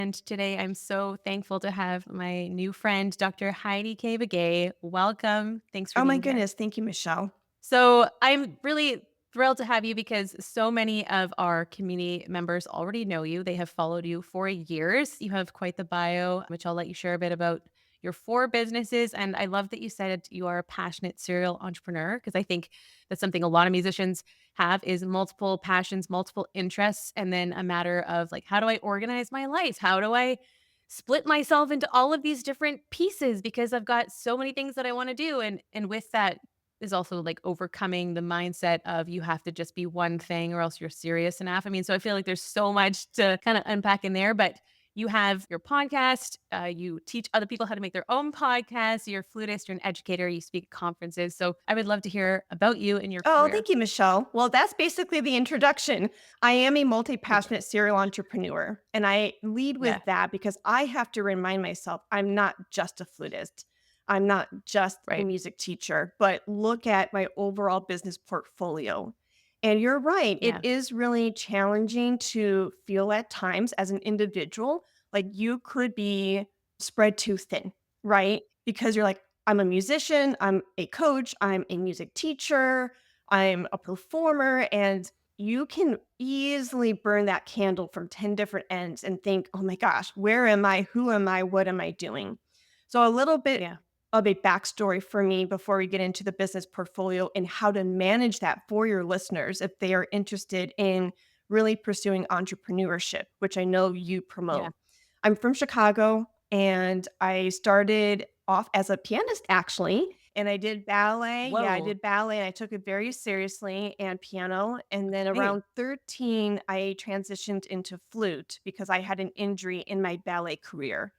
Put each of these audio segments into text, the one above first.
And today I'm so thankful to have my new friend, Dr. Heidi Kay Begay. Welcome. Thanks for Oh my being here. goodness. Thank you, Michelle. So I'm really thrilled to have you because so many of our community members already know you. They have followed you for years. You have quite the bio, which I'll let you share a bit about your four businesses. And I love that you said you are a passionate serial entrepreneur because I think that's something a lot of musicians have is multiple passions, multiple interests, and then a matter of like, how do I organize my life? How do I split myself into all of these different pieces because I've got so many things that I want to do and with that is also like overcoming the mindset of you have to just be one thing or else you're serious enough. I mean, so I feel like there's so much to kind of unpack in there, but you have your podcast, you teach other people how to make their own podcasts, you're a flutist, you're an educator, you speak at conferences. So I would love to hear about you and your Oh, career. thank you, Michelle. Well, that's basically the introduction. I am a multi Thank you. passionate serial entrepreneur, and I lead Yeah, with that because I have to remind myself I'm not just a flutist. I'm not just a right. music teacher, but look at my overall business portfolio. And you're right, it Yeah. is really challenging to feel at times as an individual like you could be spread too thin, right? Because you're like, I'm a musician, I'm a coach, I'm a music teacher, I'm a performer, and you can easily burn that candle from 10 different ends and think, oh my gosh, where am I? Who am I? What am I doing? So, a little bit Yeah. of a backstory for me before we get into the business portfolio and how to manage that for your listeners if they are interested in really pursuing entrepreneurship, which I know you Yeah. promote. I'm from Chicago and I started off as a pianist actually. And I did ballet. Yeah, I Whoa. did ballet and I took it very seriously and piano. And then Hey. around 13, I transitioned into flute because I had an injury in my ballet career.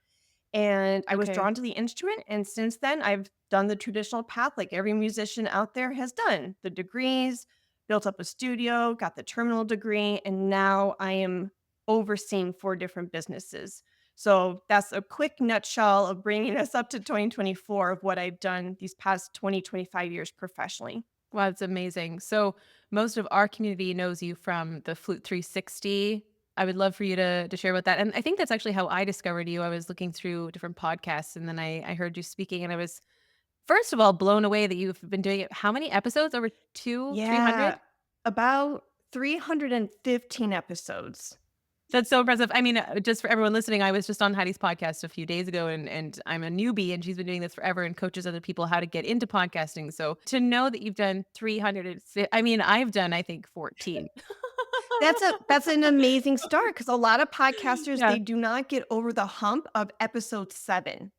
And I was Okay. drawn to the instrument. And since then, I've done the traditional path like every musician out there has done the degrees, built up a studio, got the terminal degree, and now I am overseeing four different businesses. So that's a quick nutshell of bringing us up to 2024 of what I've done these past 20, 25 years professionally. Wow, that's amazing. So most of our community knows you from the Flute 360. I would love for you to share about that. And I think that's actually how I discovered you. I was looking through different podcasts and then I heard you speaking and I was first of all blown away that you've been doing it. How many episodes? Over two, Yeah, 300? about 315 episodes. That's so impressive. I mean, just for everyone listening, I was just on Heidi's podcast a few days ago, and I'm a newbie, and she's been doing this forever and coaches other people how to get into podcasting. So to know that you've done 300, I mean, I've done I think 14. That's an amazing start because a lot of podcasters, Yeah. they do not get over the hump of episode 7.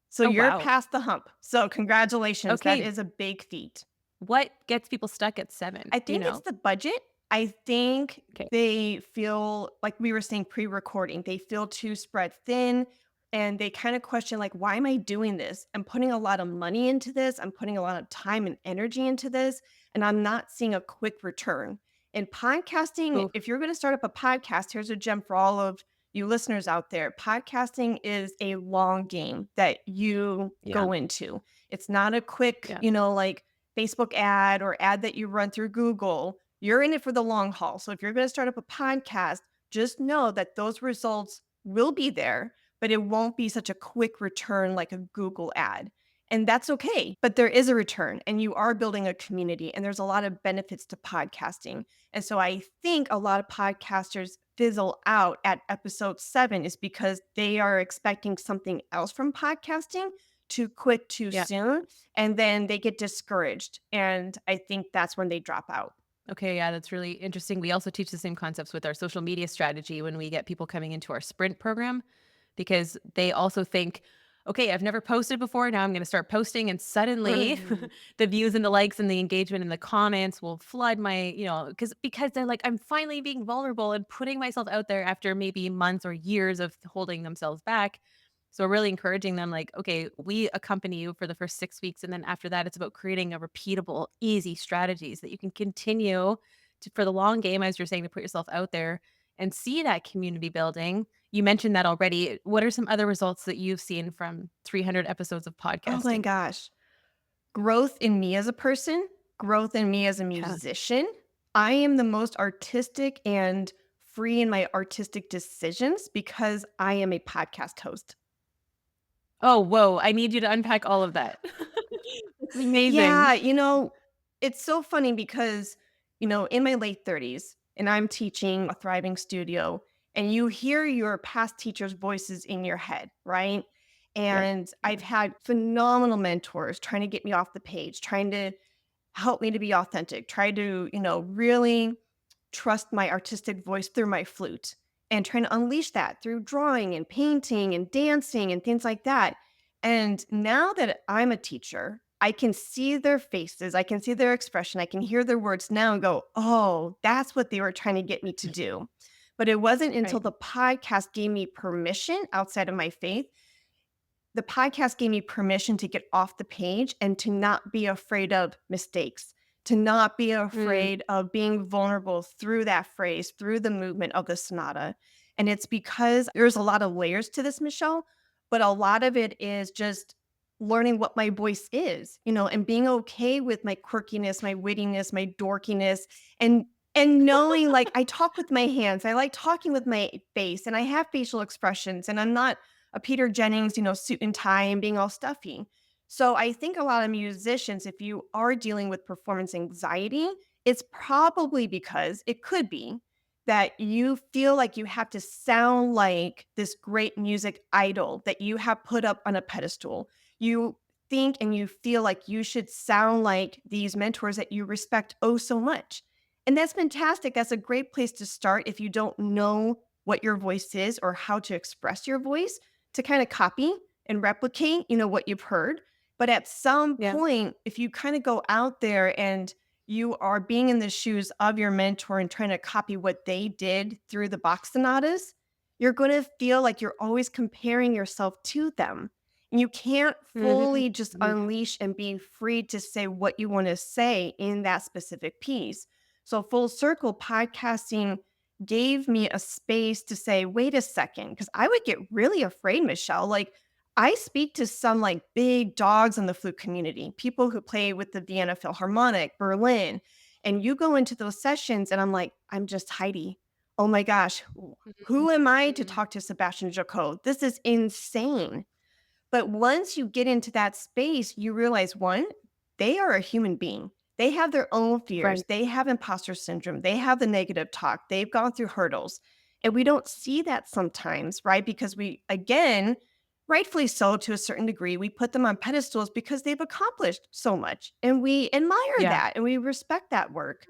So Oh you're wow. past the hump. So congratulations, that Okay. is a big feat. What gets people stuck at 7? I Do you think it's know? the budget. I think Okay. they feel like we were saying pre-recording, they feel too spread thin and they kind of question like, why am I doing this? I'm putting a lot of money into this. I'm putting a lot of time and energy into this, and I'm not seeing a quick return. And podcasting, Oof. if you're going to start up a podcast, here's a gem for all of you listeners out there. Podcasting is a long game that you Yeah. go into. It's not a quick, Yeah. like Facebook ad or ad that you run through Google. You're in it for the long haul. So if you're going to start up a podcast, just know that those results will be there, but it won't be such a quick return like a Google ad. And that's okay. But there is a return and you are building a community and there's a lot of benefits to podcasting. And so I think a lot of podcasters fizzle out at episode 7 is because they are expecting something else from podcasting too quick too Yeah. soon and then they get discouraged and I think that's when they drop out. Okay, yeah, that's really interesting. We also teach the same concepts with our social media strategy when we get people coming into our sprint program because they also think, okay, I've never posted before. Now I'm going to start posting. And suddenly the views and the likes and the engagement and the comments will flood my, because they're like, I'm finally being vulnerable and putting myself out there after maybe months or years of holding themselves back. So we're really encouraging them like, okay, we accompany you for the first 6 weeks. And then after that, it's about creating a repeatable, easy strategies that you can continue for the long game, as you're saying, to put yourself out there and see that community building. You mentioned that already. What are some other results that you've seen from 300 episodes of Oh my podcasting? gosh. Growth in me as a person, growth in me as a Yeah. musician. I am the most artistic and free in my artistic decisions because I am a podcast host. Oh, whoa, I need you to unpack all of that. That's Yeah, amazing. it's so funny because, in my late 30s, and I'm teaching a thriving studio, and you hear your past teachers' voices in your head, right? Yep. And Yeah. I've had phenomenal mentors trying to get me off the page, trying to help me to be authentic, try to, really trust my artistic voice through my flute and trying to unleash that through drawing and painting and dancing and things like that. And now that I'm a teacher, I can see their faces, I can see their expression, I can hear their words now and go, oh, that's what they were trying to get me to do. But it wasn't until Right. the podcast gave me permission outside of my faith. The podcast gave me permission to get off the page and to not be afraid of mistakes, to not be Mm, afraid of being vulnerable through that phrase, through the movement of the sonata. And it's because there's a lot of layers to this, Michelle, but a lot of it is just learning what my voice is, and being okay with my quirkiness, my wittiness, my dorkiness, and knowing like I talk with my hands, I like talking with my face, and I have facial expressions, and I'm not a Peter Jennings, suit and tie and being all stuffy. So I think a lot of musicians, if you are dealing with performance anxiety, it's probably because it could be that you feel like you have to sound like this great music idol that you have put up on a pedestal. You think and you feel like you should sound like these mentors that you respect oh so much. And that's fantastic. That's a great place to start if you don't know what your voice is or how to express your voice to kind of copy and replicate, what you've heard. But at some yeah. point, if you kind of go out there and you are being in the shoes of your mentor and trying to copy what they did through the Bach sonatas, you're going to feel like you're always comparing yourself to them. And you can't Mhm, fully just mhm. unleash and be free to say what you want to say in that specific piece. So, full circle podcasting gave me a space to say, wait a second, because I would get really afraid, Michelle. Like, I speak to some like big dogs in the flute community, people who play with the Vienna Philharmonic, Berlin. And you go into those sessions, and I'm like, I'm just Heidi. Oh my gosh, Mhm, who am I to mhm. talk to Sebastian Jacot? This is insane. But once you get into that space, you realize one, they are a human being. They have their own fears. Right. They have imposter syndrome. They have the negative talk. They've gone through hurdles. And we don't see that sometimes, right? Because we, again, rightfully so to a certain degree, we put them on pedestals because they've accomplished so much. And we admire Yeah. that and we respect that work.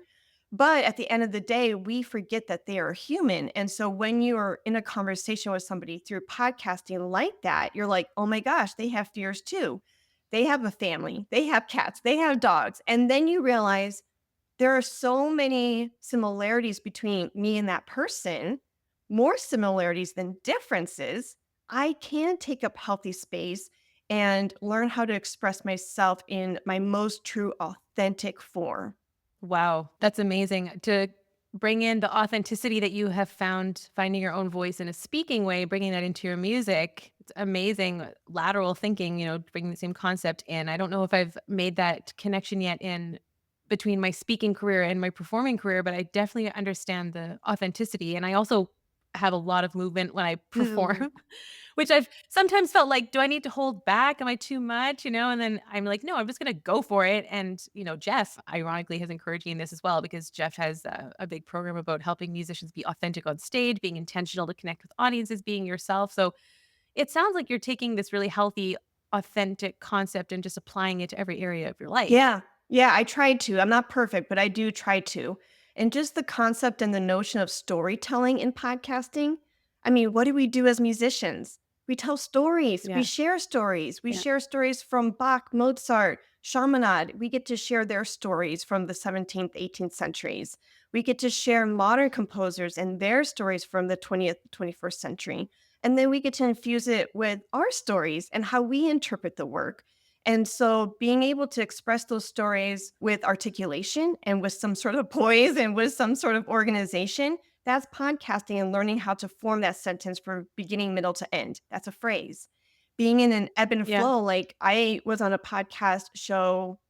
But at the end of the day, we forget that they are human. And so when you're in a conversation with somebody through podcasting like that, you're like, oh my gosh, they have fears too. They have a family, they have cats, they have dogs. And then you realize there are so many similarities between me and that person, more similarities than differences. I can take up healthy space and learn how to express myself in my most true, authentic form. Wow, that's amazing to bring in the authenticity that you have found finding your own voice in a speaking way, bringing that into your music. It's amazing lateral thinking, bringing the same concept in. I don't know if I've made that connection yet in between my speaking career and my performing career, but I definitely understand the authenticity. And I also have a lot of movement when I Ooh. perform. Which I've sometimes felt like, "Do I need to hold back? Am I too much?" And then I'm like, "No, I'm just gonna go for it." And, Jeff ironically has encouraged me in this as well because Jeff has a big program about helping musicians be authentic on stage, being intentional to connect with audiences, being yourself. So it sounds like you're taking this really healthy, authentic concept and just applying it to every area of your life. Yeah. Yeah, I tried to. I'm not perfect, but I do try to. And just the concept and the notion of storytelling in podcasting. I mean, what do we do as musicians? We tell stories. We Yeah. share stories. We Yeah. share stories from Bach, Mozart, Chaminade. We get to share their stories from the 17th, 18th centuries. We get to share modern composers and their stories from the 20th, 21st century. And then we get to infuse it with our stories and how we interpret the work. And so being able to express those stories with articulation and with some sort of poise and with some sort of organization, that's podcasting and learning how to form that sentence from beginning, middle to end. That's a phrase. Being in an ebb and Yeah. flow, like I was on a podcast show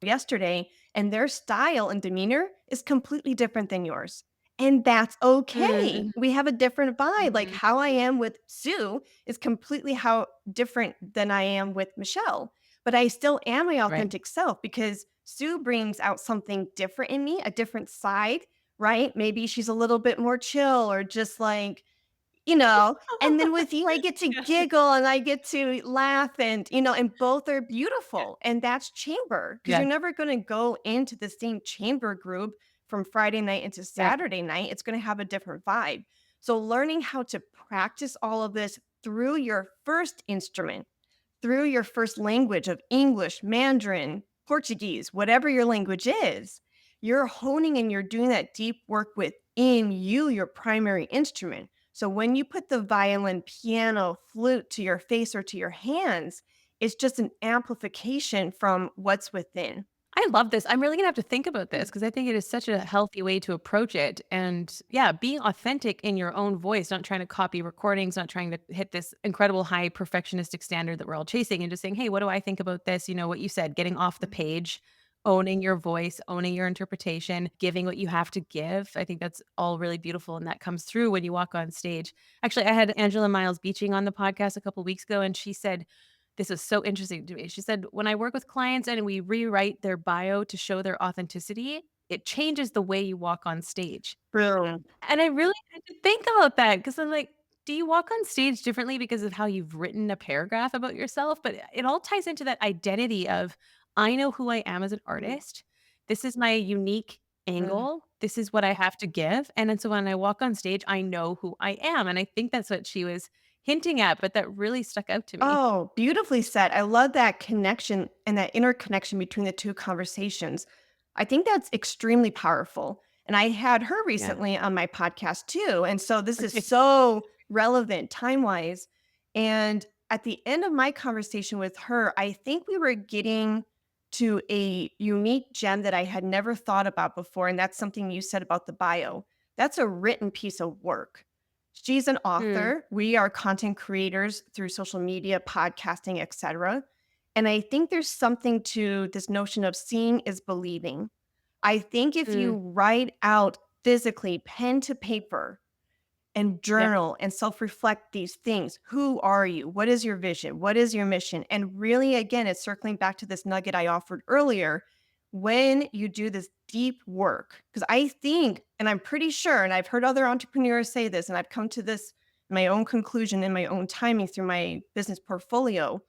yesterday, and their style and demeanor is completely different than yours. And that's okay. Mm, We have a different vibe. Like mhm. how I am with Sue is completely how different than I am with Michelle. But I still am my Right. authentic self because Sue brings out something different in me, a different side, right? Maybe she's a little bit more chill or just like, and then with you, I get to Yeah. giggle and I get to laugh and both are beautiful. And that's chamber because Yeah. you're never going to go into the same chamber group from Friday night into Right. Saturday night. It's going to have a different vibe. So learning how to practice all of this through your first instrument, through your first language of English, Mandarin, Portuguese, whatever your language is, you're honing and you're doing that deep work within you, your primary instrument. So when you put the violin, piano, flute to your face or to your hands, it's just an amplification from what's within. I love this. I'm really gonna have to think about Mm. this because I think it is such a healthy way to approach it. And yeah, being authentic in your own voice, not trying to copy recordings, not trying to hit this incredible high perfectionistic standard that we're all chasing, and just saying, hey, what do I think about this? You know, what you said, getting off the Mhm. page, owning your voice, owning your interpretation, giving what you have to give. I think that's all really beautiful. And that comes through when you walk on stage. Actually, I had Angela Miles Beaching on the podcast a couple weeks ago, and she said, this is so interesting to me. She said, "When I work with clients and we rewrite their bio to show their authenticity, it changes the way you walk on stage." Boom. And I really had to think about that because 'cause I'm like, do you walk on stage differently because of how you've written a paragraph about yourself? But it all ties into that identity of, I know who I am as an Mm, artist. This is my unique mm. angle. This is what I have to give. And then so when I walk on stage, I know who I am. And I think that's what she was hinting at, but that really stuck out to me. Oh, beautifully said. I love that connection and that interconnection between the two conversations. I think that's extremely powerful. And I had her Yeah. recently on my podcast too. And so this is so relevant time wise. And at the end of my conversation with her, I think we were getting to a unique gem that I had never thought about before. And that's something you said about the bio. That's a written piece of work. She's an Mm, author. We are content creators through social media, podcasting, etc. And I think there's something to this notion of seeing is believing. I think if you mm, write out physically, pen to paper, and yep, journal and self reflect these things. Who are you? What is your vision? What is your mission? And really, again, it's circling back to this nugget I offered earlier. When you do this deep work, because I think, and I'm pretty sure, and I've heard other entrepreneurs say this, and I've come to this my own conclusion in my own timing through my business portfolio.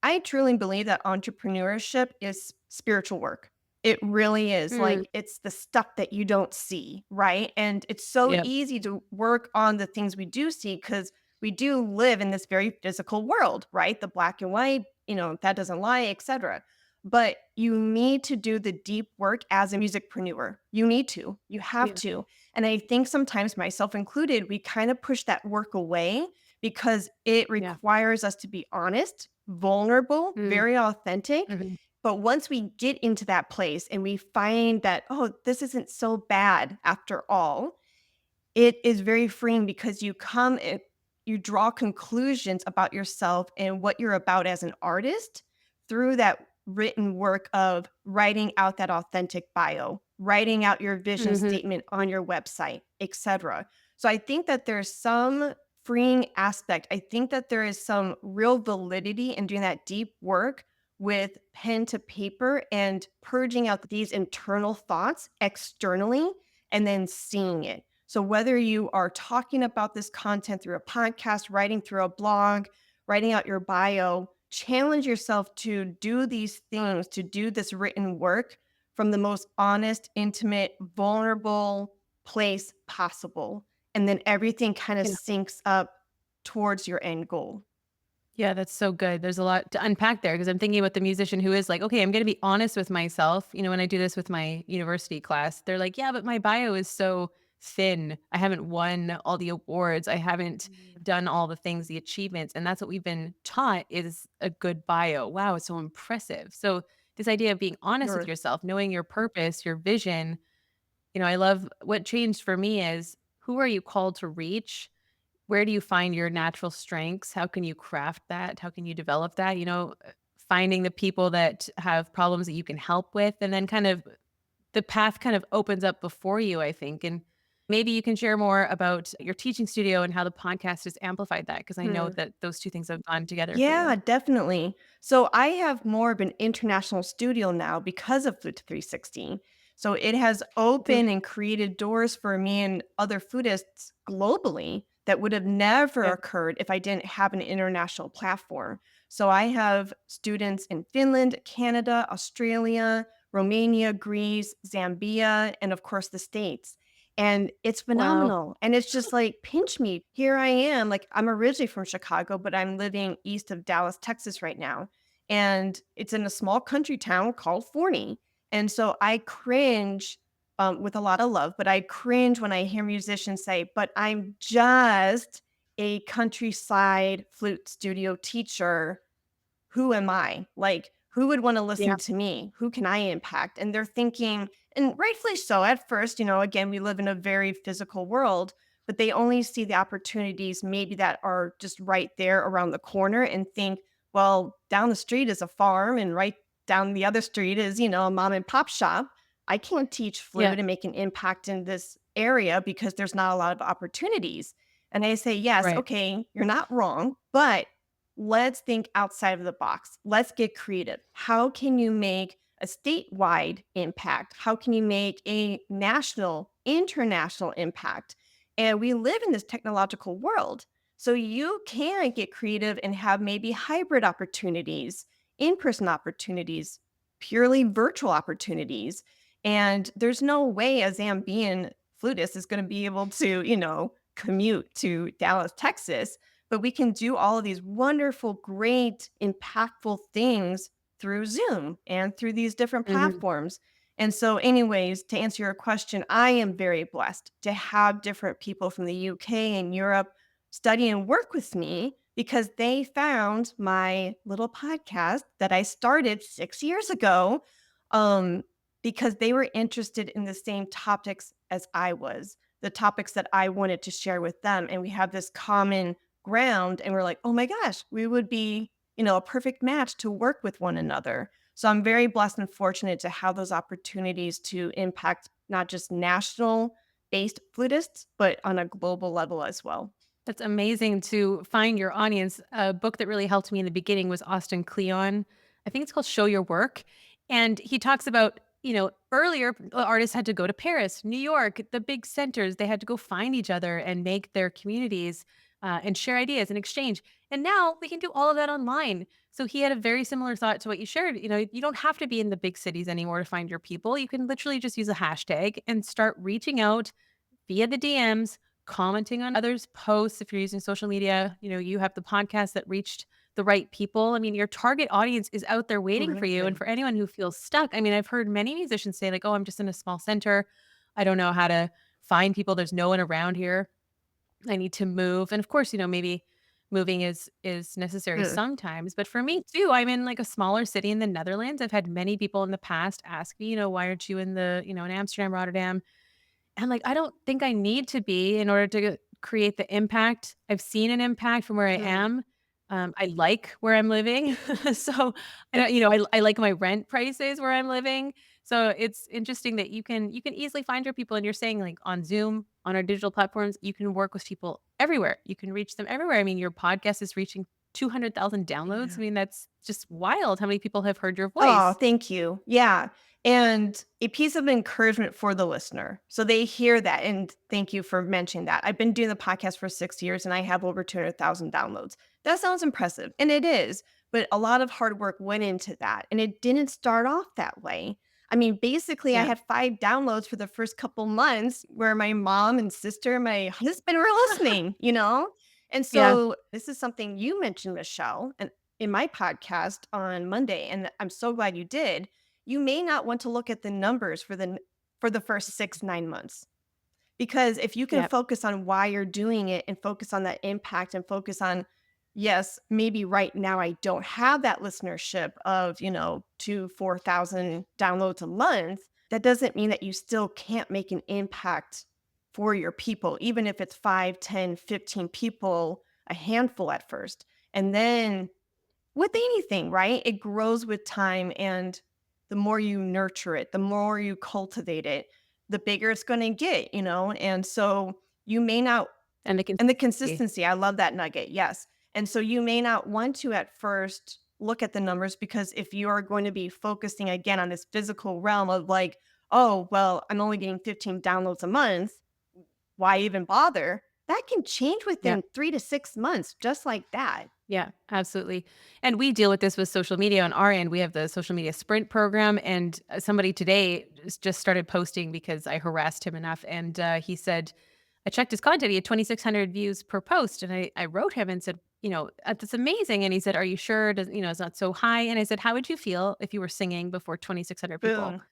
I truly believe that entrepreneurship is spiritual work. It really is. mm, Like, it's the stuff that you don't see, right? And it's so yep, easy to work on the things we do see because we do live in this very physical world, right? The black and white, that doesn't lie, etc. But you need to do the deep work as a musicpreneur. You need to. You have yeah, to. And I think sometimes, myself included, we kind of push that work away because it yeah, requires us to be honest, vulnerable, mm, very authentic, mhm, but once we get into that place and we find that, oh, this isn't so bad after all, it is very freeing because you draw conclusions about yourself and what you're about as an artist through that written work of writing out that authentic bio, writing out your vision mhm, statement on your website, etc. So I think that there's some freeing aspect. I think that there is some real validity in doing that deep work with pen to paper and purging out these internal thoughts externally and then seeing it. So, whether you are talking about this content through a podcast, writing through a blog, writing out your bio, challenge yourself to do these things, to do this written work from the most honest, intimate, vulnerable place possible. And then everything kind of yeah. syncs up towards your end goal. Yeah, that's so good. There's a lot to unpack there because I'm thinking about the musician who is like, okay, I'm going to be honest with myself. You know, when I do this with my university class, they're like, yeah, but my bio is so thin. I haven't won all the awards. I haven't Mm. done all the things, the achievements. And that's what we've been taught is a good bio. Wow, it's so impressive. So, this idea of being honest with Sure. yourself, knowing your purpose, your vision, I love what changed for me is who are you called to reach? Where do you find your natural strengths? How can you craft that? How can you develop that? Finding the people that have problems that you can help with, and then kind of the path kind of opens up before you, I think. And Maybe you can share more about your teaching studio and how the podcast has amplified that, because I know Hmm. that those 2 things have gone together for Yeah, you. definitely. So I have more of an international studio now because of Food 360. So it has I think opened and created doors for me and other foodists globally that would have never yeah. occurred if I didn't have an international platform. So I have students in Finland, Canada, Australia, Romania, Greece, Zambia, and of course the States. And it's Wow. phenomenal. And it's just like, pinch me. Here I am. Like, I'm originally from Chicago, but I'm living east of Dallas, Texas right now. And it's in a small country town called Forney. And so I cringe with a lot of love, but I cringe when I hear musicians say, but I'm just a countryside flute studio teacher. Who am I? Like, who would want to listen Yeah. to me? Who can I impact? And they're thinking, and rightfully so at first, again, we live in a very physical world, but they only see the opportunities maybe that are just right there around the corner and think, well, down the street is a farm and right down the other street is, a mom and pop shop. I can't teach Yeah. flute and make an impact in this area because there's not a lot of opportunities. And I say, yes, Right. okay, you're not wrong, but let's think outside of the box. Let's get creative. How can you make a statewide impact? How can you make a national, international impact? And we live in this technological world. So you can get creative and have maybe hybrid opportunities, in person opportunities, purely virtual opportunities. And there's no way a Zambian flutist is going to be able to, commute to Dallas, Texas, but we can do all of these wonderful, great, impactful things through Zoom and through these different Mhm. platforms. And so, anyways, to answer your question, I am very blessed to have different people from the UK and Europe study and work with me because they found my little podcast that I started 6 years ago, um, because they were interested in the same topics as I was, the topics that I wanted to share with them. And we have this common ground and we're like, "Oh my gosh, we would be, a perfect match to work with one another." So I'm very blessed and fortunate to have those opportunities to impact not just national based flutists, but on a global level as well. That's amazing to find your audience. A book that really helped me in the beginning was Austin Kleon. I think it's called Show Your Work. And he talks about, earlier artists had to go to Paris, New York, the big centers. They had to go find each other and make their communities and share ideas and exchange. And now we can do all of that online. So he had a very similar thought to what you shared. You don't have to be in the big cities anymore to find your people. You can literally just use a hashtag and start reaching out via the DMs, commenting on others' posts. If you're using social media, you have the podcast that reached the right people. I mean, your target audience is out there waiting for you. And Right. for anyone who feels stuck, I mean, I've heard many musicians say, like, oh, I'm just in a small center. I don't know how to find people. There's no one around here. I need to move. And of course, maybe moving is necessary Mm. sometimes. But for me too, I'm in like a smaller city in the Netherlands. I've had many people in the past ask me, why aren't you in in Amsterdam, Rotterdam? And, like, I don't think I need to be in order to create the impact. I've seen an impact from where I Mm. am. I like where I'm living. So, I don't I like my rent prices where I'm living. So, it's interesting that you can easily find your people, and you're saying, like, on Zoom, on our digital platforms, you can work with people everywhere. You can reach them everywhere. I mean, your podcast is reaching 200,000 downloads. Yeah. I mean, that's just wild how many people have heard your Oh, voice. thank you. Yeah. And a piece of encouragement for the listener. So they hear that. And thank you for mentioning that. I've been doing the podcast for 6 years and I have over 200,000 downloads. That sounds impressive. And it is. But a lot of hard work went into that. And it didn't start off that way. I mean, basically, I Yeah. had 5 downloads for the first couple months where my mom and sister, and my husband were listening. And Yeah. so this is something you mentioned, Michelle. And in my podcast on Monday, and I'm so glad you did, you may not want to look at the numbers for the first 6 9 months, because if you can Yeah. focus on why you're doing it and focus on that impact and focus on, yes, maybe right now I don't have that listenership of 2 4,000 downloads a month. That doesn't mean that you still can't make an impact for your people, even if it's 5 10 15 people, a handful at first. And then with anything, right? It grows with time, and the more you nurture it, the more you cultivate it, the bigger it's going to get, and so you may not. And the And the consistency. consistency, I love that nugget, yes. And so you may not want to at first look at the numbers, because if you are going to be focusing again on this physical realm of like, "Oh, well, I'm only getting 15 downloads a month, why even bother?" That can change Yeah. within 3 to 6 months just like that. Yeah, absolutely. And we deal with this with social media on our end. We have the social media sprint program, and somebody today just started posting because I harassed him enough. And he said, I checked his content. He had 2,600 views per post. And I wrote him and said, that's amazing. And he said, are you sure? It's not so high. And I said, how would you feel if you were singing before 2,600 people? Boom.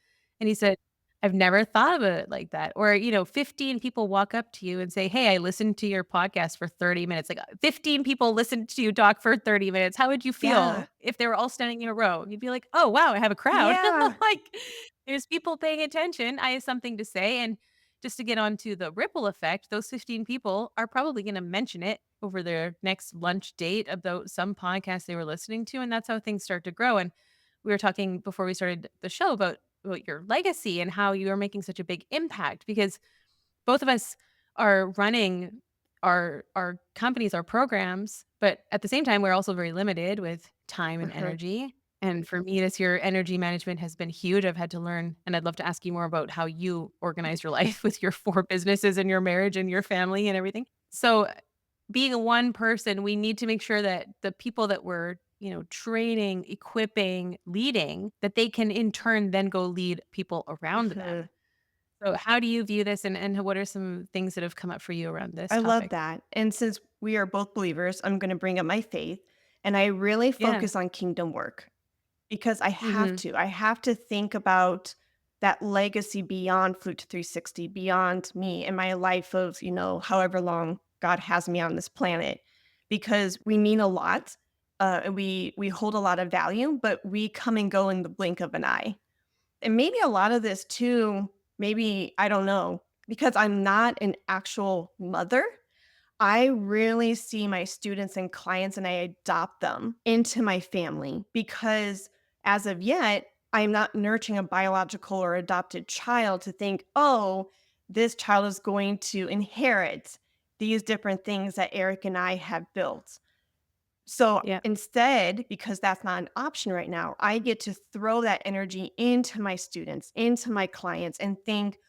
And he said, I've never thought of it like that. Or, 15 people walk up to you and say, hey, I listened to your podcast for 30 minutes. Like 15 people listened to you talk for 30 minutes. How would you Yeah. feel if they were all standing in a row? You'd be like, oh, wow, I have a crowd. Yeah. Like there's people paying attention. I have something to say. And just to get onto the ripple effect, those 15 people are probably going to mention it over their next lunch date about some podcast they were listening to. And that's how things start to grow. And we were talking before we started the show about your legacy and how you are making such a big impact because both of us are running our companies, our programs, but at the same time, we're also very limited with time and Mhm. energy. And for me this year, energy management has been huge. I've had to learn, and I'd love to ask you more about how you organize your life with your 4 businesses and your marriage and your family and everything. So, being a one person, we need to make sure that the people that we're, training, equipping, leading, that they can in turn then go lead people around Mhm. them. So how do you view this and what are some things that have come up for you around this I love topic? that. And since we are both believers, I'm gonna bring up my faith, and I really Yeah. focus on kingdom work. Because I have Mhm. to. I have to think about that legacy beyond Flute 360, beyond me and my life of, however long God has me on this planet, because we mean a lot. And we hold a lot of value, but we come and go in the blink of an eye. And maybe a lot of this too, maybe I don't know, because I'm not an actual mother. I really see my students and clients and I adopt them into my family because as of yet, I'm not nurturing a biological or adopted child to think, oh, this child is going to inherit these different things that Eric and I have built. So Yeah. instead, because that's not an option right now, I get to throw that energy into my students, into my clients, and think,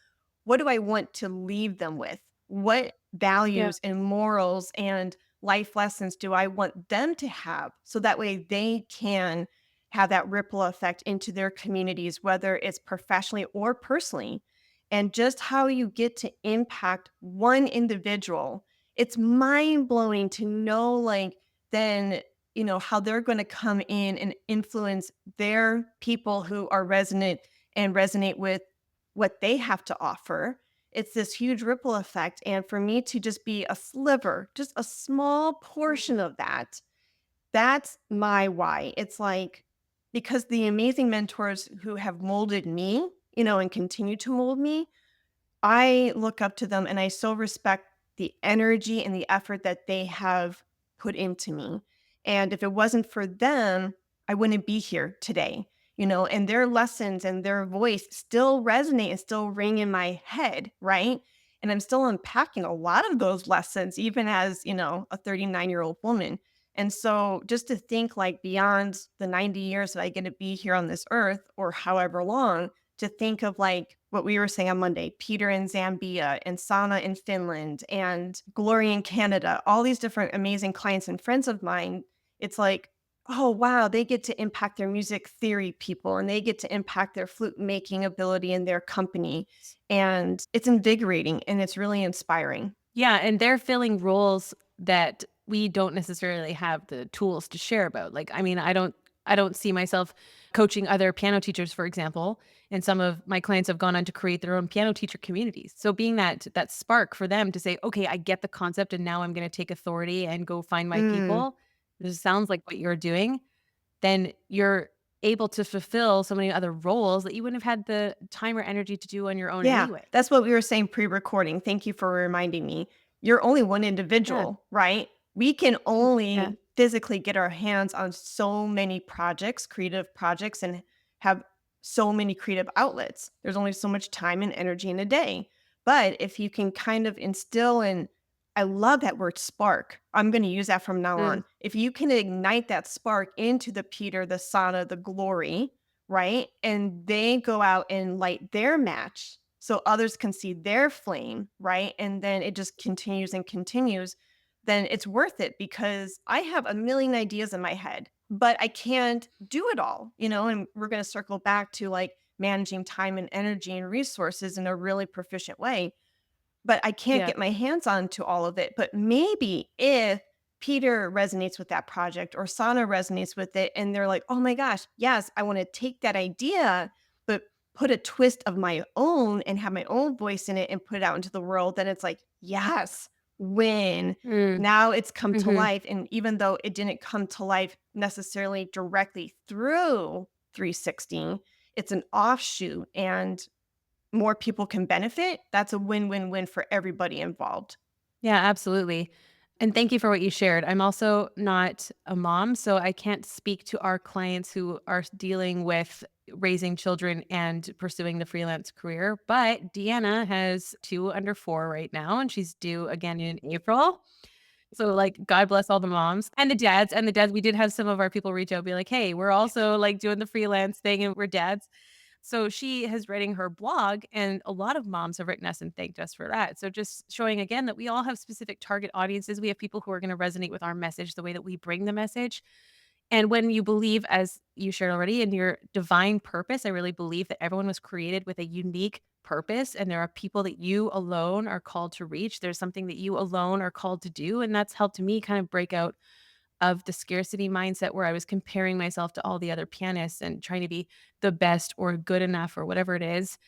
what do I want to leave them with? What Yeah. values and morals and life lessons do I want them to have so that way they can have that ripple effect into their communities, whether it's professionally or personally? And just how you get to impact one individual. It's mind blowing to know, like, then, how they're going to come in and influence their people who are resonant and resonate with what they have to offer. It's this huge ripple effect. And for me to just be a sliver, just a small portion of that, that's my why. It's like, because the amazing mentors who have molded me, and continue to mold me, I look up to them and I so respect the energy and the effort that they have put into me. And if it wasn't for them, I wouldn't be here today, and their lessons and their voice still resonate and still ring in my head, right? And I'm still unpacking a lot of those lessons, even as, a 39-year-old woman. And so just to think like beyond the 90 years that I get to be here on this earth or however long, to think of like what we were saying on Monday, Peter in Zambia and Sana in Finland and Glory in Canada, all these different amazing clients and friends of mine. It's like, oh, wow, they get to impact their music theory people and they get to impact their flute making ability in their company. And it's invigorating and it's really inspiring. Yeah, and they're filling roles that we don't necessarily have the tools to share about. Like, I mean, I don't see myself coaching other piano teachers, for example, and some of my clients have gone on to create their own piano teacher communities. So being that spark for them to say, "Okay, I get the concept and now I'm going to take authority and go find my Mm, people." This sounds like what you're doing. Then you're able to fulfill so many other roles that you wouldn't have had the time or energy to do on your own yeah, anyway. that's what we were saying pre recording. Thank you for reminding me. You're only one Yeah. individual, right? We can Yeah. only physically get our hands on so many projects, creative projects, and have so many creative outlets. There's only so much time and energy in a day. But if you can kind of instill in, I love that word spark. I'm going to use that from now Mm, on. If you can ignite that spark into the Peter, the Sana, the glory, right? And they go out and light their match so others can see their flame, right? And then it just continues and continues, then it's worth it because I have a million ideas in my head, but I can't do it all, and we're going to circle back to like managing time and energy and resources in a really proficient way, but I can't yeah. get my hands on to all of it. But maybe if Peter resonates with that project or Sana resonates with it and they're like, "Oh my gosh, yes, I want to take that idea, but put a twist of my own and have my own voice in it and put it out into the world," then it's like, "Yes, win." Mm, Now it's come to mhm. life. And even though it didn't come to life necessarily directly through 360, it's an offshoot. And more people can benefit, that's a win-win-win for everybody involved. Yeah, absolutely. And thank you for what you shared. I'm also not a mom, so I can't speak to our clients who are dealing with raising children and pursuing the freelance career. But Deanna has two under four right now, and she's due again in April. So, like, God bless all the moms and the dads. And the dads, we did have some of our people reach out, be like, hey, we're also like doing the freelance thing and we're dads. So she has writing her blog, and a lot of moms have written us and thanked us for that. So just showing again that we all have specific target audiences. We have people who are going to resonate with our message, the way that we bring the message. And when you believe, as you shared already, in your divine purpose, I really believe that everyone was created with a unique purpose. And there are people that you alone are called to reach. There's something that you alone are called to do. And that's helped me kind of break out of the scarcity mindset where I was comparing myself to all the other pianists and trying to be the best or good enough or whatever it is.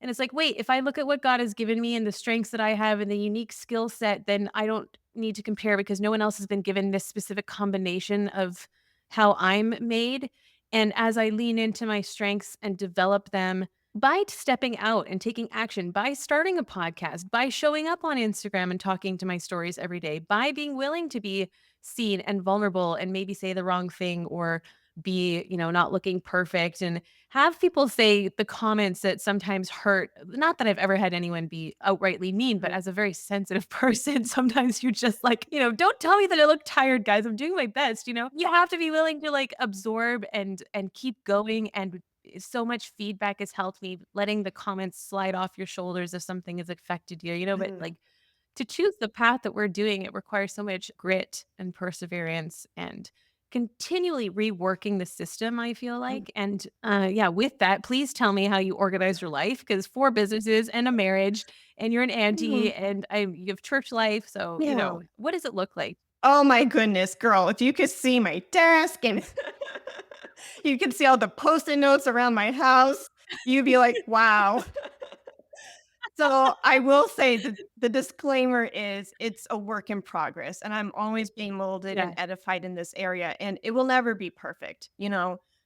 And it's like, wait, if I look at what God has given me and the strengths that I have and the unique skill set, then I don't need to compare because no one else has been given this specific combination of how I'm made. And as I lean into my strengths and develop them by stepping out and taking action, by starting a podcast, by showing up on Instagram and talking to my stories every day, by being willing to be seen and vulnerable and maybe say the wrong thing or be, not looking perfect and have people say the comments that sometimes hurt. Not that I've ever had anyone be outrightly mean, but Mhm. as a very sensitive person, sometimes you're just like, don't tell me that I look tired, guys. I'm doing my best. You have to be willing to like absorb and keep going. And so much feedback has helped me letting the comments slide off your shoulders if something has affected you, but Mhm. like to choose the path that we're doing, it requires so much grit and perseverance and continually reworking the system, I feel like. And yeah, with that, please tell me how you organize your life because four businesses and a marriage, and you're an Mhm. auntie, and you have church life. So, Yeah. what does it look like? Oh my goodness, girl, if you could see my desk and you could see all the Post-it notes around my house, you'd be like, "Wow." So, I will say the disclaimer is it's a work in progress, and I'm always being molded and Yeah. edified in this area, and it will never be perfect.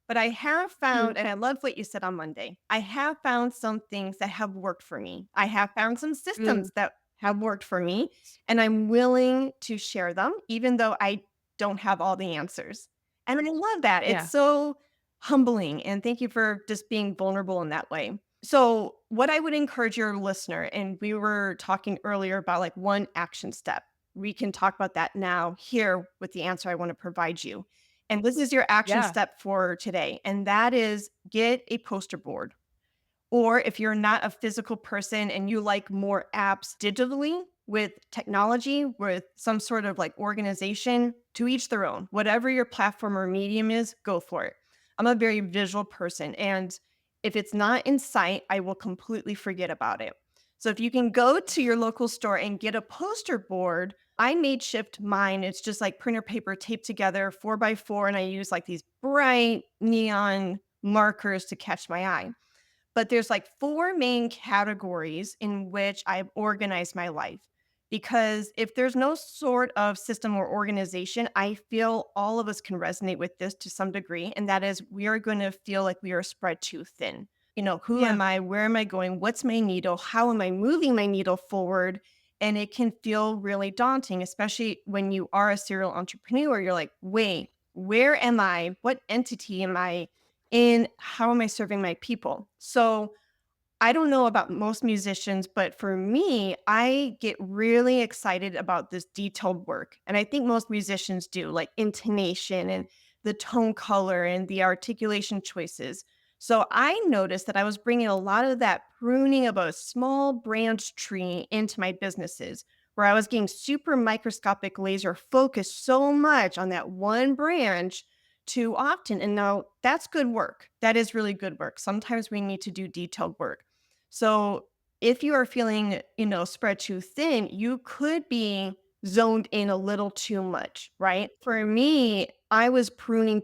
But I have Mm, found, and I love what you said on Monday, I have found some things that have worked for me. I have found some mm, systems that have worked for me, and I'm willing to share them even though I don't have all the answers. And I love that. It's yeah. so humbling, and thank you for just being vulnerable in that way. So, what I would encourage your listener, and we were talking earlier about like one action step. We can talk about that now here with the answer I want to provide you. And this is your action Yeah. step for today. And that is get a poster board. Or if you're not a physical person and you like more apps digitally with technology, with some sort of like organization, to each their own. Whatever your platform or medium is, go for it. I'm a very visual person. And if it's not in sight, I will completely forget about it. So if you can go to your local store and get a poster board, I made shift mine. It's just like printer paper taped together 4x4. And I use like these bright neon markers to catch my eye. But there's like 4 main categories in which I've organized my life. Because if there's no sort of system or organization, I feel all of us can resonate with this to some degree. And that is, we are going to feel like we are spread too thin. Who Yeah. am I? Where am I going? What's my needle? How am I moving my needle forward? And it can feel really daunting, especially when you are a serial entrepreneur. You're like, wait, where am I? What entity am I in how am I serving my people? So I don't know about most musicians, but for me, I get really excited about this detailed work. And I think most musicians do, like intonation and the tone color and the articulation choices. So I noticed that I was bringing a lot of that pruning of a small branch tree into my businesses, where I was getting super microscopic laser focused so much on that one branch too often. And now that's good work. That is really good work. Sometimes we need to do detailed work. So if you are feeling, spread too thin, you could be zoned in a little too much, right? For me, I was pruning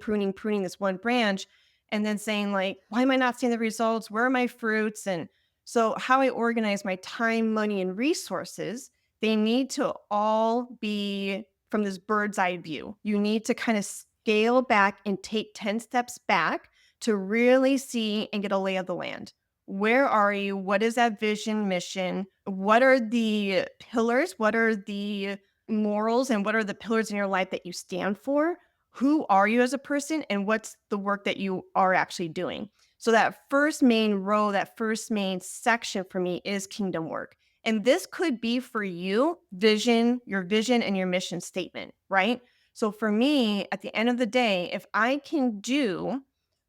this one branch and then saying like, why am I not seeing the results? Where are my fruits? And so how I organize my time, money, and resources, they need to all be from this bird's eye view. You need to kind of scale back and take 10 steps back to really see and get a lay of the land. Where are you? What is that vision, mission? What are the pillars? What are the morals and what are the pillars in your life that you stand for? Who are you as a person and what's the work that you are actually doing? So that first main row, that first main section for me is kingdom work. And this could be for you, your vision and your mission statement, right? So for me, at the end of the day, if I can do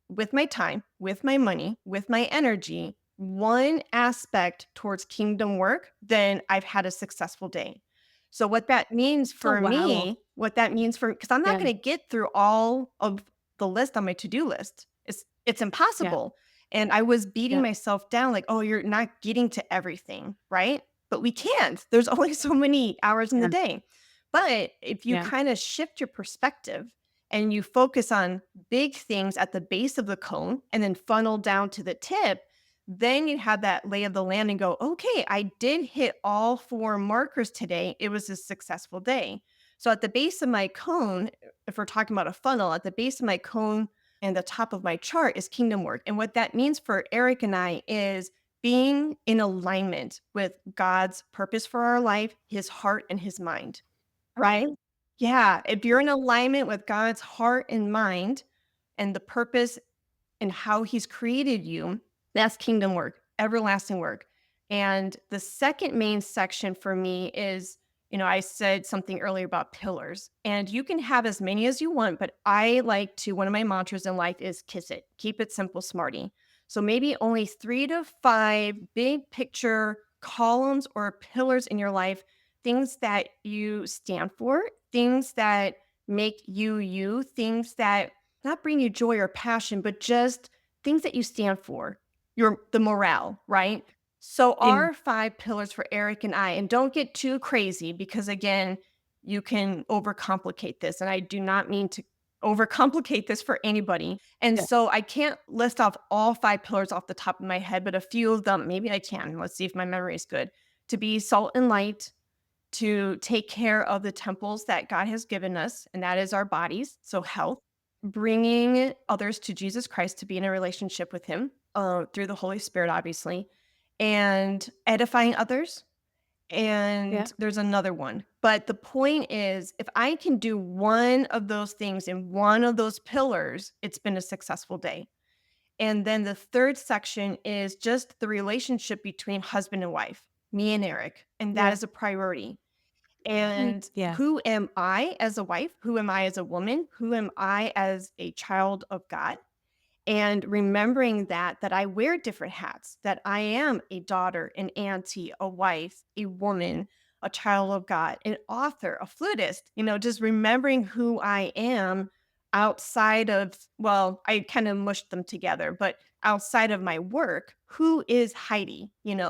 with my time, with my money, with my energy, one aspect towards kingdom work, then I've had a successful day. So what that means Oh, for wow. me, what that means for because I'm not Yeah. going to get through all of the list on my to-do list. It's Yeah. impossible. And I was beating Yeah. myself down like, "Oh, you're not getting to everything," right? But we can't. There's only so many hours in the Yeah. day. But if you Yeah. kind of shift your perspective and you focus on big things at the base of the cone and then funnel down to the tip, then you have that lay of the land and go, okay, I did hit all four markers today. It was a successful day. So at the base of my cone, if we're talking about a funnel, at the base of my cone and the top of my chart is kingdom work. And what that means for Eric and I is being in alignment with God's purpose for our life, his heart, and his mind. Right? Yeah, if you're in alignment with God's heart and mind and the purpose and how he's created you, that's kingdom work, everlasting work. And the second main section for me is, I said something earlier about pillars, and you can have as many as you want, but I like to, one of my mantras in life is kiss it, keep it simple, smarty. So maybe only 3 to 5 big picture columns or pillars in your life, things that you stand for, things that make you you, things that not bring you joy or passion, but just things that you stand for, the morale, right? So Yeah. our 5 pillars for Eric and I, and don't get too crazy because again, you can overcomplicate this, and I do not mean to overcomplicate this for anybody. And Yeah. so I can't list off all 5 pillars off the top of my head, but a few of them, maybe I can. Let's see if my memory is good. To be salt and light, to take care of the temples that God has given us, and that is our bodies, so health, bringing others to Jesus Christ to be in a relationship with Him through the Holy Spirit, obviously, and edifying others. Yeah. And there's another one. But the point is, if I can do one of those things in one of those pillars, it's been a successful day. And then the third section is just the relationship between husband and wife, me and Eric. And that Yeah. is a priority. And Yeah. who am I as a wife? Who am I as a woman? Who am I as a child of God? And remembering that I wear different hats, that I am a daughter, an auntie, a wife, a woman, a child of God, an author, a flutist, just remembering who I am outside of, well, I kind of mushed them together, but outside of my work, who is Heidi?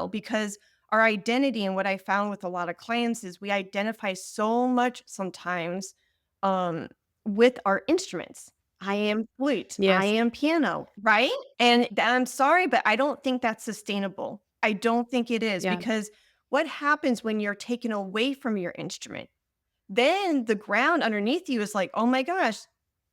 Because our identity and what I found with a lot of clients is we identify so much sometimes um, with our instruments. I am flute, I Yes. am piano, right? And I'm sorry, but I don't think that's sustainable. I don't think it is Yeah. because what happens when you're taken away from your instrument? Then the ground underneath you is like, "Oh my gosh,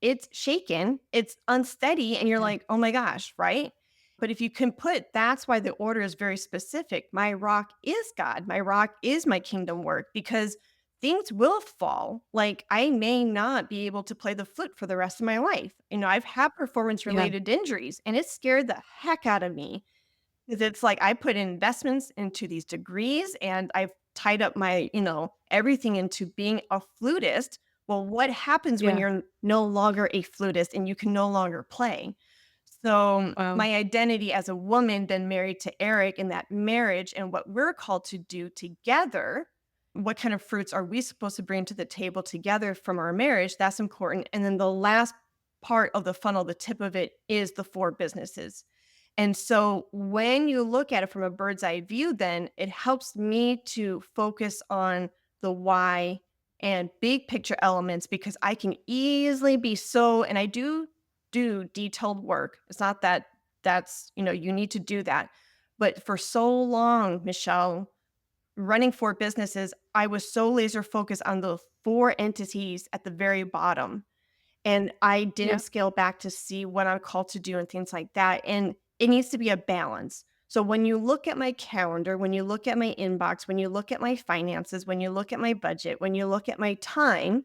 it's shaken, it's unsteady," and you're Yeah. like, "Oh my gosh," right? But if you can that's why the order is very specific. My rock is God. My rock is my kingdom work because things will fall. Like, I may not be able to play the flute for the rest of my life. I've had performance Yeah. related injuries and it scared the heck out of me. 'Cause it's like I put investments into these degrees and I've tied up my, everything into being a flutist. Well, what happens when Yeah. you're no longer a flutist and you can no longer play? So, Wow. my identity as a woman, then married to Eric in that marriage and what we're called to do together, what kind of fruits are we supposed to bring to the table together from our marriage? That's important. And then the last part of the funnel, the tip of it is the 4 businesses. And so when you look at it from a bird's eye view, then it helps me to focus on the why and big picture elements because I can easily be so, and I do detailed work. It's not that you need to do that. But for so long, Michelle, running 4 businesses, I was so laser focused on the 4 entities at the very bottom and I didn't Yeah. scale back to see what I'm called to do and things like that. And it needs to be a balance. So when you look at my calendar, when you look at my inbox, when you look at my finances, when you look at my budget, when you look at my time,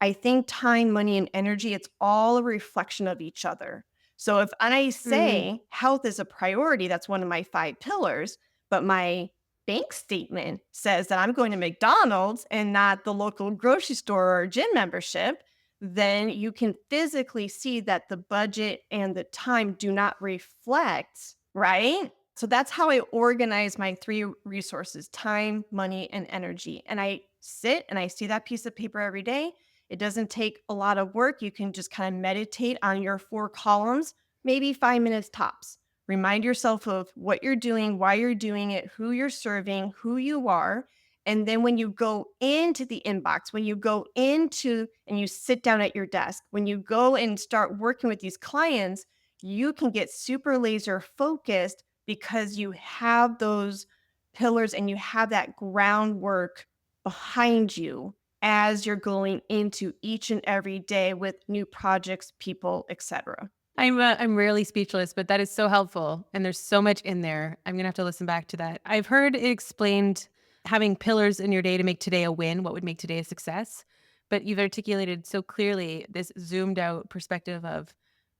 I think time, money, and energy, it's all a reflection of each other. So if I Mm. say health is a priority, that's one of my 5 pillars, but my bank statement says that I'm going to McDonald's and not the local grocery store or gym membership, then you can physically see that the budget and the time do not reflect, right? So that's how I organize my 3 resources: time, money, and energy. And I sit and I see that piece of paper every day. It doesn't take a lot of work. You can just kind of meditate on your 4 columns, maybe 5 minutes tops. Remind yourself of what you're doing, why you're doing it, who you're serving, who you are. And then when you go into the inbox, when you go into and you sit down at your desk, when you go and start working with these clients, you can get super laser focused because you have those pillars and you have that groundwork behind you as you're going into each and every day with new projects, people, etc. I'm rarely speechless, but that is so helpful, and there's so much in there. I'm gonna have to listen back to that. I've heard it explained having pillars in your day to make today a win, what would make today a success, but you've articulated so clearly this zoomed out perspective of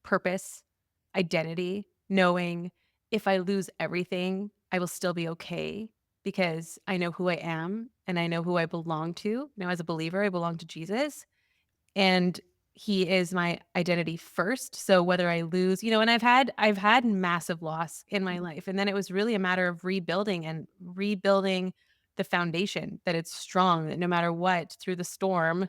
purpose, identity, knowing if I lose everything, I will still be okay because I know who I am and I know who I belong to. Now, as a believer, I belong to Jesus. And he is my identity first. So whether I lose, and I've had massive loss in my life. And then it was really a matter of rebuilding the foundation that it's strong, that no matter what, through the storm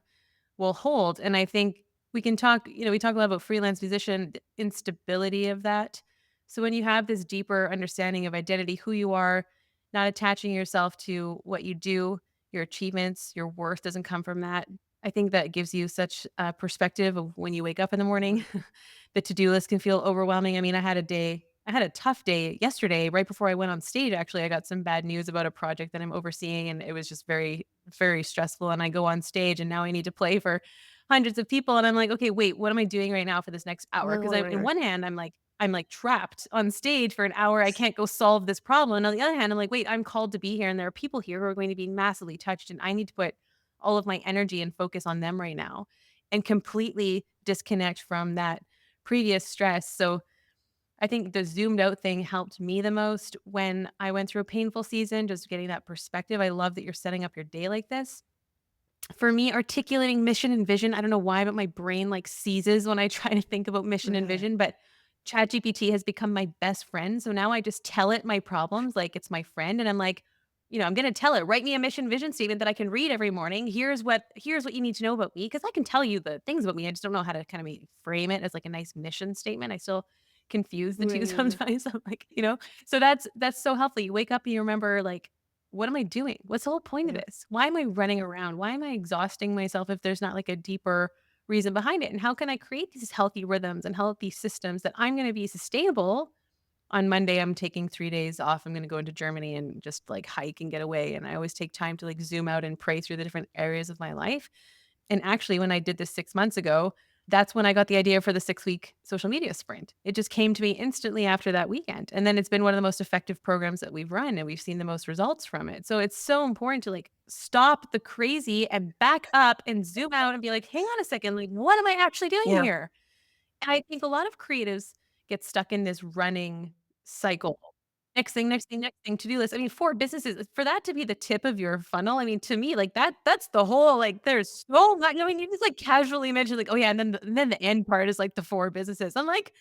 will hold. And I think we talk a lot about freelance musician, the instability of that. So when you have this deeper understanding of identity, who you are, not attaching yourself to what you do, your achievements, your worth doesn't come from that. I think that gives you such a perspective of when you wake up in the morning. The to-do list can feel overwhelming. I mean, I had a tough day yesterday right before I went on stage. Actually, I got some bad news about a project that I'm overseeing, and it was just very, very stressful. And I go on stage, and now I need to play for hundreds of people. And I'm like, okay, wait, what am I doing right now for this next hour? Because in one hand, I'm like trapped on stage for an hour. I can't go solve this problem. And on the other hand, I'm like, wait, I'm called to be here, and there are people here who are going to be massively touched, and I need to put all of my energy and focus on them right now, and completely disconnect from that previous stress. So I think the zoomed out thing helped me the most when I went through a painful season, just getting that perspective. I love that you're setting up your day like this. For me, articulating mission and vision, I don't know why, but my brain like seizes when I try to think about mission and Right. vision. But ChatGPT has become my best friend. So now I just tell it my problems like it's my friend. And I'm like, I'm gonna tell it, write me a mission vision statement that I can read every morning. Here's what you need to know about me. Cause I can tell you the things about me. I just don't know how to kind of frame it as like a nice mission statement. I still confuse the two Right. sometimes. I'm like. So that's so helpful. You wake up and you remember like what am I doing? What's the whole point of Yeah. this? Why am I running around? Why am I exhausting myself if there's not like a deeper reason behind it? And how can I create these healthy rhythms and healthy systems that I'm going to be sustainable? On Monday, I'm taking 3 days off. I'm going to go into Germany and just like hike and get away. And I always take time to like zoom out and pray through the different areas of my life. And actually, when I did this 6 months ago, That's when I got the idea for the 6-week social media sprint. It just came to me instantly after that weekend, and then it's been one of the most effective programs that we've run, and we've seen the most results from it. So it's so important to, like, stop the crazy and back up and zoom out and be like, "Hang on a second, like, what am I actually doing Yeah. here?" And I think a lot of creatives get stuck in this running cycle. Next thing, next thing, next thing, to-do list. I mean, for businesses, for that to be the tip of your funnel, I mean, to me, like, that's the whole, like, there's so much. I mean, you just, like, casually mentioned, like, "Oh, yeah, and then the end part is, like, the 4 businesses." I'm like,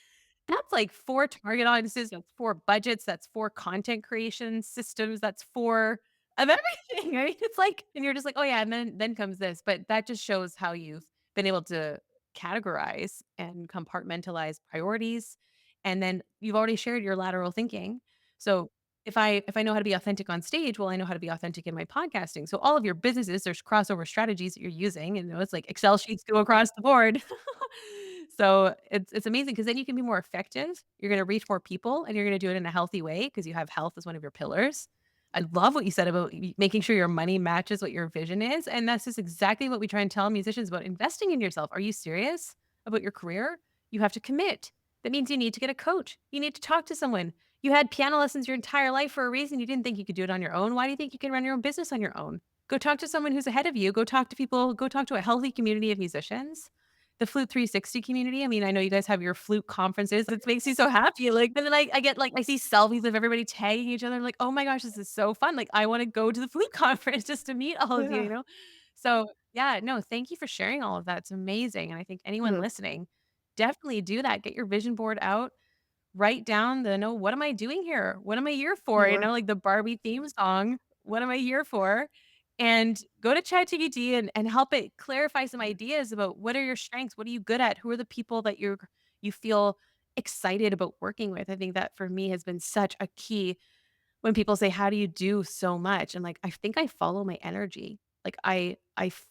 that's like 4 target audiences, that's 4 budgets, that's 4 content creation systems, that's 4 of everything, right? It's like and you're just like, "Oh, yeah, and then comes this," but that just shows how you've been able to categorize and compartmentalize priorities, and then you've already shared your lateral thinking. So, if I know how to be authentic on stage, well, I know how to be authentic in my podcasting. So all of your businesses, there's crossover strategies that you're using, and, it's like Excel sheets go across the board. So it's amazing because then you can be more effective. You're gonna reach more people, and you're gonna do it in a healthy way because you have health as one of your pillars. I love what you said about making sure your money matches what your vision is, and that's just exactly what we try and tell musicians about investing in yourself. Are you serious about your career? You have to commit. That means you need to get a coach. You need to talk to someone. You had piano lessons your entire life for a reason. You didn't think you could do it on your own. Why do you think you can run your own business on your own? Go talk to someone who's ahead of you. Go talk to people. Go talk to a healthy community of musicians. The Flute 360 community, I mean, I know you guys have your flute conferences. It makes me so happy. Like, and then I get like, I see selfies of everybody tagging each other. I'm like, oh my gosh, this is so fun. Like, I want to go to the flute conference just to meet all of you, Yeah. So, yeah, no, thank you for sharing all of that. It's amazing. And I think anyone Mhm. listening, definitely do that. Get your vision board out, write down the no, what am I doing here? What am I here for? Sure. Like the Barbie theme song. What am I here for? And go to ChatGPT and help it clarify some ideas about what are your strengths? What are you good at? Who are the people that you feel excited about working with? I think that for me has been such a key when people say, "How do you do so much?" And like, I think I follow my energy. Like I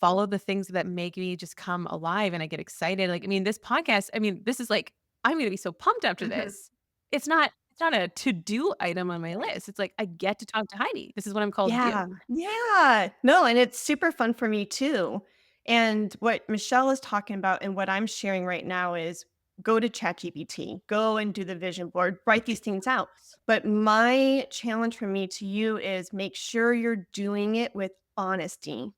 follow the things that make me just come alive and I get excited. Like, I mean, this podcast, I mean, this is like, I'm gonna be so pumped after Mhm. this. It's not a to-do item on my list. It's like I get to talk to Heidi. This is what I'm called to Yeah. do. Yeah. No, and it's super fun for me too. And what Michelle is talking about and what I'm sharing right now is go to ChatGPT, go and do the vision board, write these things out. But my challenge for me to you is make sure you're doing it with honesty.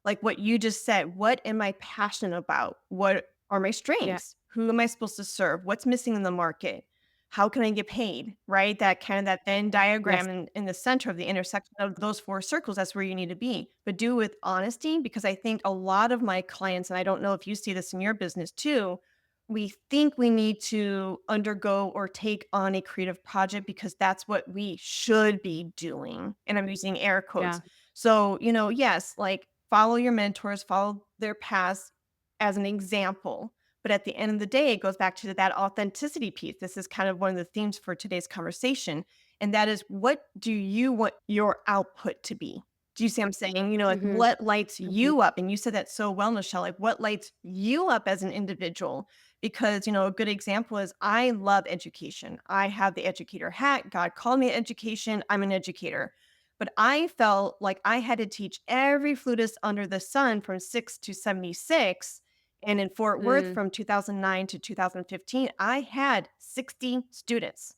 Like what you just said, what am I passionate about? What are my Yeah, strengths? Who am I supposed to serve? What's missing in the market? How can I get paid? Right? That kind of that Venn yes. diagram in the center of the intersection of those four circles, that's where you need to be. But do it with honesty because I think a lot of my clients, and I don't know if you see this in your business too, we think we need to undergo or take on a creative project because that's what we should be doing. And I'm using air quotes. Yeah, So, yes, like follow your mentors, follow their paths as an example. But at the end of the day, it goes back to that authenticity piece. This is kind of one of the themes for today's conversation. And that is what do you want your output to be? Do you see what I'm saying? Like mhm, what lights mhm. you up? And you said that so well, Michelle. Like what lights you up as an individual? Because, a good example is I love education. I have the educator hat. God called me education. I'm an educator. But I felt like I had to teach every flutist under the sun from 6 to 76. And in Fort Worth Mm, from 2009 to 2015, I had 60 students.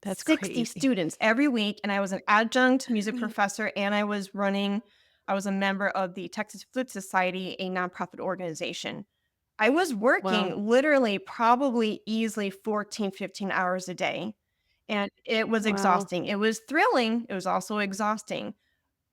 that's 60 crazy. students every week. And I was an adjunct music professor and I was a member of the Texas Flute Society, a nonprofit organization. I was Wow, working literally probably easily 14, 15 hours a day. And it was wow. exhausting. It was thrilling. It was also exhausting.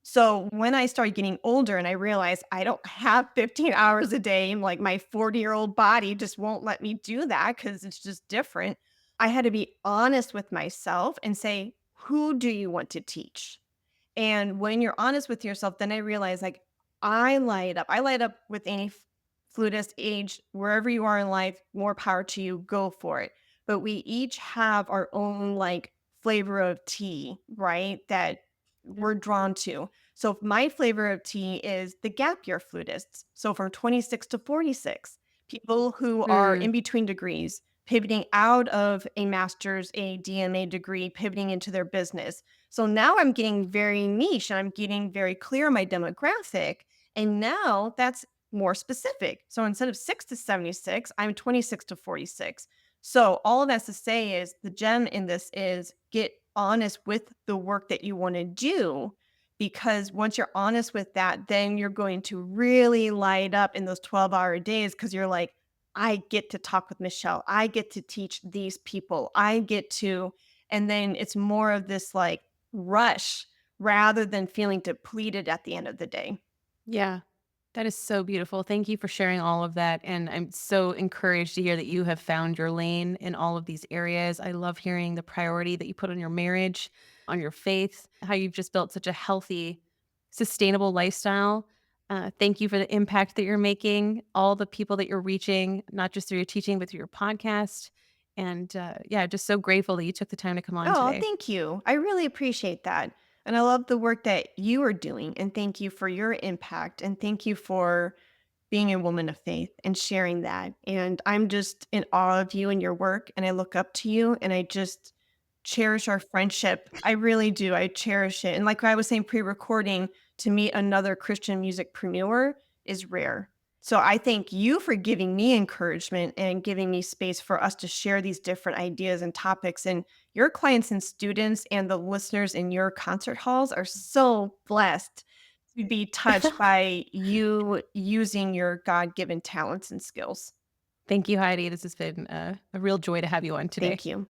So when I started getting older and I realized I don't have 15 hours a day and like my 40-year-old body just won't let me do that because it's just different. I had to be honest with myself and say, who do you want to teach? And when you're honest with yourself, then I realize like I light up. I light up with any flutist age, wherever you are in life, more power to you, go for it. But we each have our own like flavor of tea, right? That Yeah. we're drawn to. So my flavor of tea is the gap year flutists. So from 26 to 46, people who are Mm, in between degrees, pivoting out of a master's, a DMA degree, pivoting into their business. So now I'm getting very niche and I'm getting very clear on my demographic. And now that's more specific. So instead of 6 to 76, I'm 26 to 46. So all of that's to say is the gem in this is get honest with the work that you want to do, because once you're honest with that, then you're going to really light up in those 12-hour days because you're like, I get to talk with Michelle. I get to teach these people. I get to, and then it's more of this like rush rather than feeling depleted at the end of the day. Yeah. That is so beautiful. Thank you for sharing all of that. And I'm so encouraged to hear that you have found your lane in all of these areas. I love hearing the priority that you put on your marriage, on your faith, how you've just built such a healthy, sustainable lifestyle. Thank you for the impact that you're making, all the people that you're reaching, not just through your teaching, but through your podcast. And yeah, just so grateful that you took the time to come on Oh, today. thank you. I really appreciate that. And I love the work that you are doing. And thank you for your impact. And thank you for being a woman of faith and sharing that. And I'm just in awe of you and your work. And I look up to you and I just cherish our friendship. I really do. I cherish it. And like I was saying pre recording, to meet another Christian musicpreneur is rare. So I thank you for giving me encouragement and giving me space for us to share these different ideas and topics. And your clients and students and the listeners in your concert halls are so blessed to be touched by you using your God-given talents and skills. Thank you, Heidi. This has been a real joy to have you on today. Thank you.